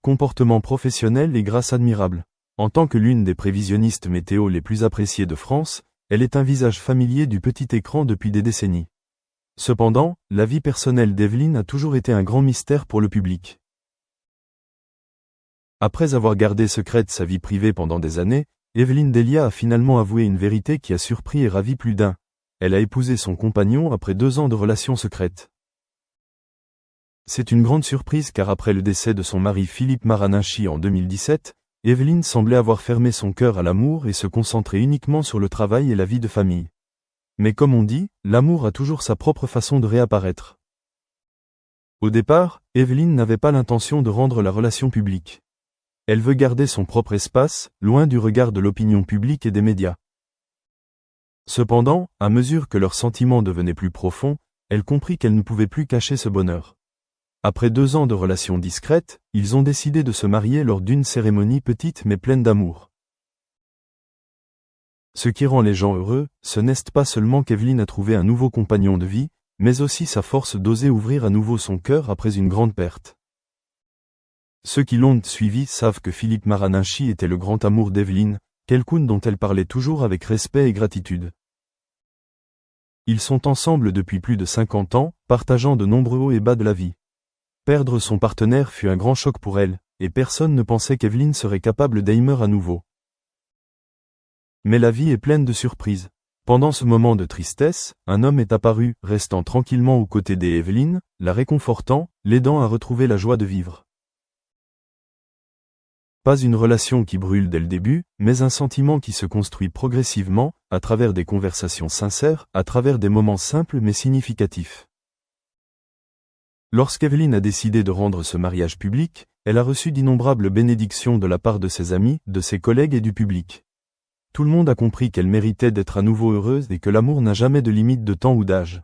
comportement professionnel et grâce admirable. En tant que l'une des prévisionnistes météo les plus appréciées de France, elle est un visage familier du petit écran depuis des décennies. Cependant, la vie personnelle d'Evelyne a toujours été un grand mystère pour le public. Après avoir gardé secrète sa vie privée pendant des années, Evelyne Delia a finalement avoué une vérité qui a surpris et ravi plus d'un. Elle a épousé son compagnon après 2 ans de relations secrètes. C'est une grande surprise car après le décès de son mari Philippe Maraninchy en 2017, Evelyne semblait avoir fermé son cœur à l'amour et se concentrer uniquement sur le travail et la vie de famille. Mais comme on dit, l'amour a toujours sa propre façon de réapparaître. Au départ, Evelyne n'avait pas l'intention de rendre la relation publique. Elle veut garder son propre espace, loin du regard de l'opinion publique et des médias. Cependant, à mesure que leurs sentiments devenaient plus profonds, elle comprit qu'elle ne pouvait plus cacher ce bonheur. Après 2 ans de relations discrètes, ils ont décidé de se marier lors d'une cérémonie petite mais pleine d'amour. Ce qui rend les gens heureux, ce n'est pas seulement qu'Evelyne a trouvé un nouveau compagnon de vie, mais aussi sa force d'oser ouvrir à nouveau son cœur après une grande perte. Ceux qui l'ont suivi savent que Philippe Maraninchy était le grand amour d'Evelyne, quelqu'un dont elle parlait toujours avec respect et gratitude. Ils sont ensemble depuis plus de 50 ans, partageant de nombreux hauts et bas de la vie. Perdre son partenaire fut un grand choc pour elle, et personne ne pensait qu'Evelyne serait capable d'aimer à nouveau. Mais la vie est pleine de surprises. Pendant ce moment de tristesse, un homme est apparu, restant tranquillement aux côtés d'Evelyne, la réconfortant, l'aidant à retrouver la joie de vivre. Pas une relation qui brûle dès le début, mais un sentiment qui se construit progressivement, à travers des conversations sincères, à travers des moments simples mais significatifs. Lorsqu'Evelyne a décidé de rendre ce mariage public, elle a reçu d'innombrables bénédictions de la part de ses amis, de ses collègues et du public. Tout le monde a compris qu'elle méritait d'être à nouveau heureuse et que l'amour n'a jamais de limite de temps ou d'âge.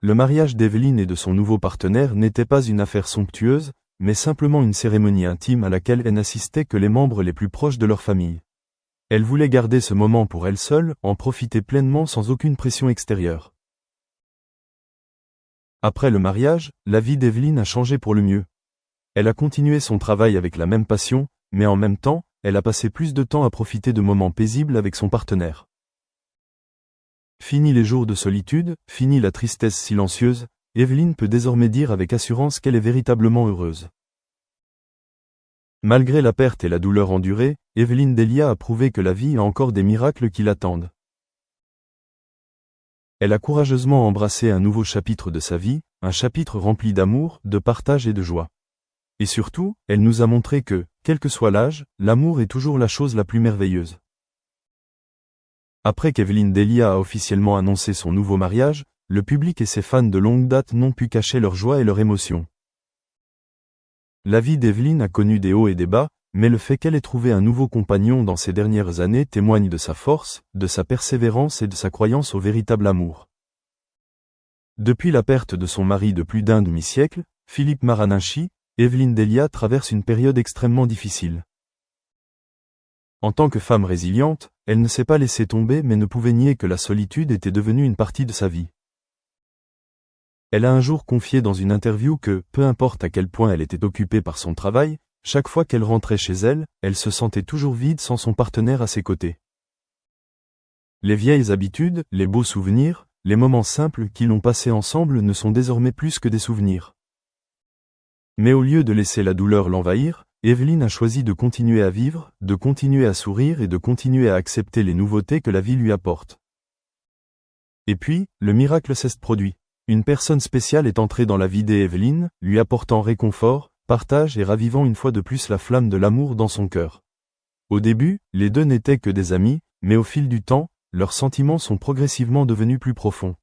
Le mariage d'Evelyne et de son nouveau partenaire n'était pas une affaire somptueuse, mais simplement une cérémonie intime à laquelle elle n'assistait que les membres les plus proches de leur famille. Elle voulait garder ce moment pour elle seule, en profiter pleinement sans aucune pression extérieure. Après le mariage, la vie d'Evelyne a changé pour le mieux. Elle a continué son travail avec la même passion, mais en même temps, elle a passé plus de temps à profiter de moments paisibles avec son partenaire. Fini les jours de solitude, fini la tristesse silencieuse, Evelyne peut désormais dire avec assurance qu'elle est véritablement heureuse. Malgré la perte et la douleur endurée, Evelyne Delia a prouvé que la vie a encore des miracles qui l'attendent. Elle a courageusement embrassé un nouveau chapitre de sa vie, un chapitre rempli d'amour, de partage et de joie. Et surtout, elle nous a montré que, quel que soit l'âge, l'amour est toujours la chose la plus merveilleuse. Après qu'Evelyne Delia a officiellement annoncé son nouveau mariage, le public et ses fans de longue date n'ont pu cacher leur joie et leur émotion. La vie d'Evelyne a connu des hauts et des bas, mais le fait qu'elle ait trouvé un nouveau compagnon dans ces dernières années témoigne de sa force, de sa persévérance et de sa croyance au véritable amour. Depuis la perte de son mari de plus d'un demi-siècle, Philippe Maraninchy, Evelyne Delia traverse une période extrêmement difficile. En tant que femme résiliente, elle ne s'est pas laissée tomber mais ne pouvait nier que la solitude était devenue une partie de sa vie. Elle a un jour confié dans une interview que, peu importe à quel point elle était occupée par son travail, chaque fois qu'elle rentrait chez elle, elle se sentait toujours vide sans son partenaire à ses côtés. Les vieilles habitudes, les beaux souvenirs, les moments simples qu'ils ont passés ensemble ne sont désormais plus que des souvenirs. Mais au lieu de laisser la douleur l'envahir, Evelyne a choisi de continuer à vivre, de continuer à sourire et de continuer à accepter les nouveautés que la vie lui apporte. Et puis, le miracle s'est produit. Une personne spéciale est entrée dans la vie d'Evelyne, lui apportant réconfort, partage et ravivant une fois de plus la flamme de l'amour dans son cœur. Au début, les deux n'étaient que des amis, mais au fil du temps, leurs sentiments sont progressivement devenus plus profonds.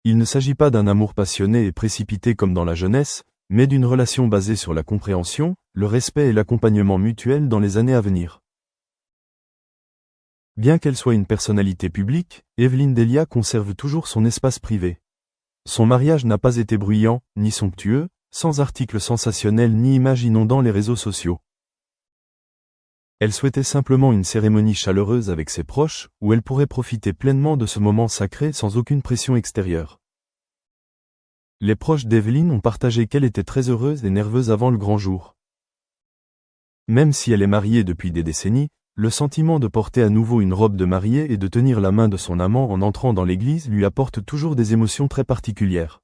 Il ne s'agit pas d'un amour passionné et précipité comme dans la jeunesse, mais d'une relation basée sur la compréhension, le respect et l'accompagnement mutuel dans les années à venir. Bien qu'elle soit une personnalité publique, Evelyne Delia conserve toujours son espace privé. Son mariage n'a pas été bruyant, ni somptueux, sans articles sensationnels ni images inondant les réseaux sociaux. Elle souhaitait simplement une cérémonie chaleureuse avec ses proches, où elle pourrait profiter pleinement de ce moment sacré sans aucune pression extérieure. Les proches d'Evelyn ont partagé qu'elle était très heureuse et nerveuse avant le grand jour. Même si elle est mariée depuis des décennies, le sentiment de porter à nouveau une robe de mariée et de tenir la main de son amant en entrant dans l'église lui apporte toujours des émotions très particulières.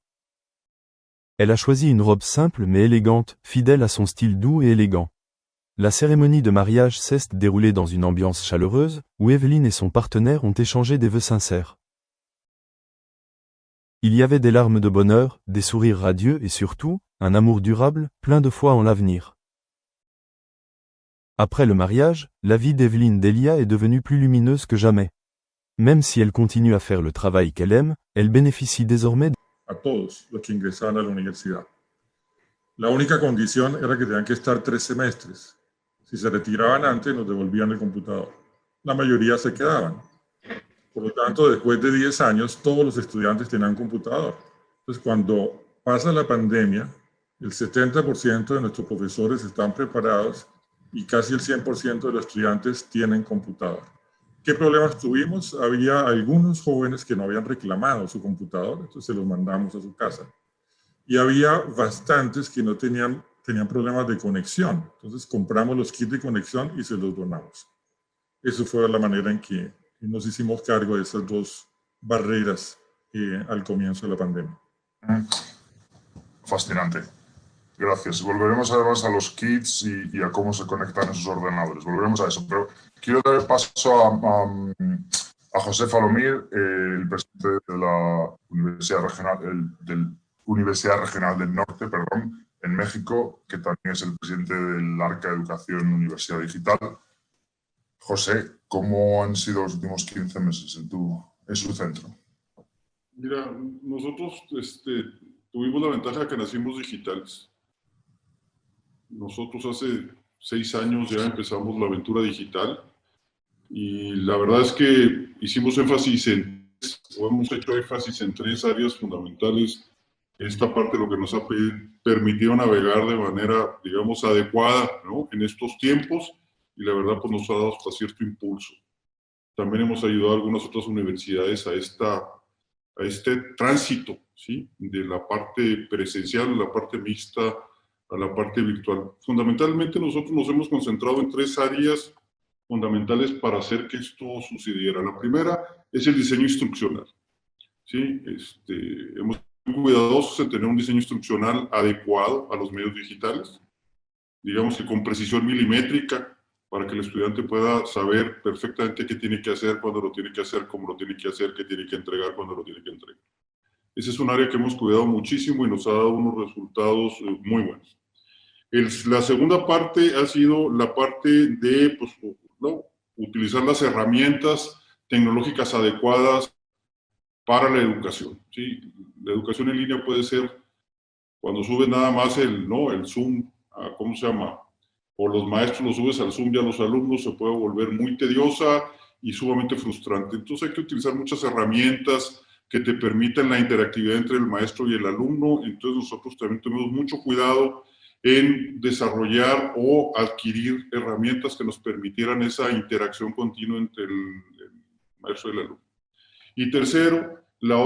Elle a choisi une robe simple mais élégante, fidèle à son style doux et élégant. La cérémonie de mariage s'est déroulée dans une ambiance chaleureuse, où Evelyn et son partenaire ont échangé des vœux sincères. Il y avait des larmes de bonheur, des sourires radieux et surtout, un amour durable, plein de foi en l'avenir. Après le mariage, la vie d'Evelyn Delia est devenue plus lumineuse que jamais. Même si elle continue à faire le travail qu'elle aime, elle bénéficie désormais a todos los que ingresaban a la universidad. La única condición era que tenían que estar 3 semestres. Si se retiraban antes, nos devolvían el computador. La mayoría se quedaban. Por lo tanto, después de 10 años, todos los estudiantes tenían computador. Entonces, cuando pasa la pandemia, el 70% de nuestros profesores están preparados y casi el 100% de los estudiantes tienen computador. ¿Qué problemas tuvimos? Había algunos jóvenes que no habían reclamado su computador, entonces se los mandamos a su casa. Y había bastantes que no tenían problemas de conexión. Entonces compramos los kits de conexión y se los donamos. Eso fue la manera en que nos hicimos cargo de esas dos barreras al comienzo de la pandemia. Fascinante. Gracias. Volveremos además a los kits y a cómo se conectan esos ordenadores. Volveremos a eso. Pero quiero dar el paso a José Falomir, el presidente de la Universidad Regional del Norte, en México, que también es el presidente del ARCA Educación Universidad Digital. José, ¿cómo han sido los últimos 15 meses en su centro? Mira, nosotros tuvimos la ventaja de que nacimos digitales. Nosotros hace 6 años ya empezamos la aventura digital y la verdad es que hemos hecho énfasis en 3 áreas fundamentales. Esta parte lo que nos ha permitido navegar de manera, digamos, adecuada, ¿no?, en estos tiempos, y la verdad pues nos ha dado hasta cierto impulso. También hemos ayudado a algunas otras universidades a este tránsito, ¿sí?, de la parte presencial a la parte mixta a la parte virtual. Fundamentalmente nosotros nos hemos concentrado en 3 áreas fundamentales para hacer que esto sucediera. La primera es el diseño instruccional, ¿sí? Hemos sido cuidadosos en tener un diseño instruccional adecuado a los medios digitales, digamos que con precisión milimétrica, para que el estudiante pueda saber perfectamente qué tiene que hacer, cuándo lo tiene que hacer, cómo lo tiene que hacer, qué tiene que entregar, cuándo lo tiene que entregar. Ese es un área que hemos cuidado muchísimo y nos ha dado unos resultados muy buenos. La segunda parte ha sido la parte de pues, ¿no?, utilizar las herramientas tecnológicas adecuadas para la educación, ¿sí? La educación en línea puede ser cuando subes nada más el Zoom, ¿cómo se llama? O los maestros lo subes al Zoom y a los alumnos, se puede volver muy tediosa y sumamente frustrante. Entonces hay que utilizar muchas herramientas que te permitan la interactividad entre el maestro y el alumno. Entonces nosotros también tenemos mucho cuidado en desarrollar o adquirir herramientas que nos permitieran esa interacción continua entre el maestro y el alumno. Y tercero, la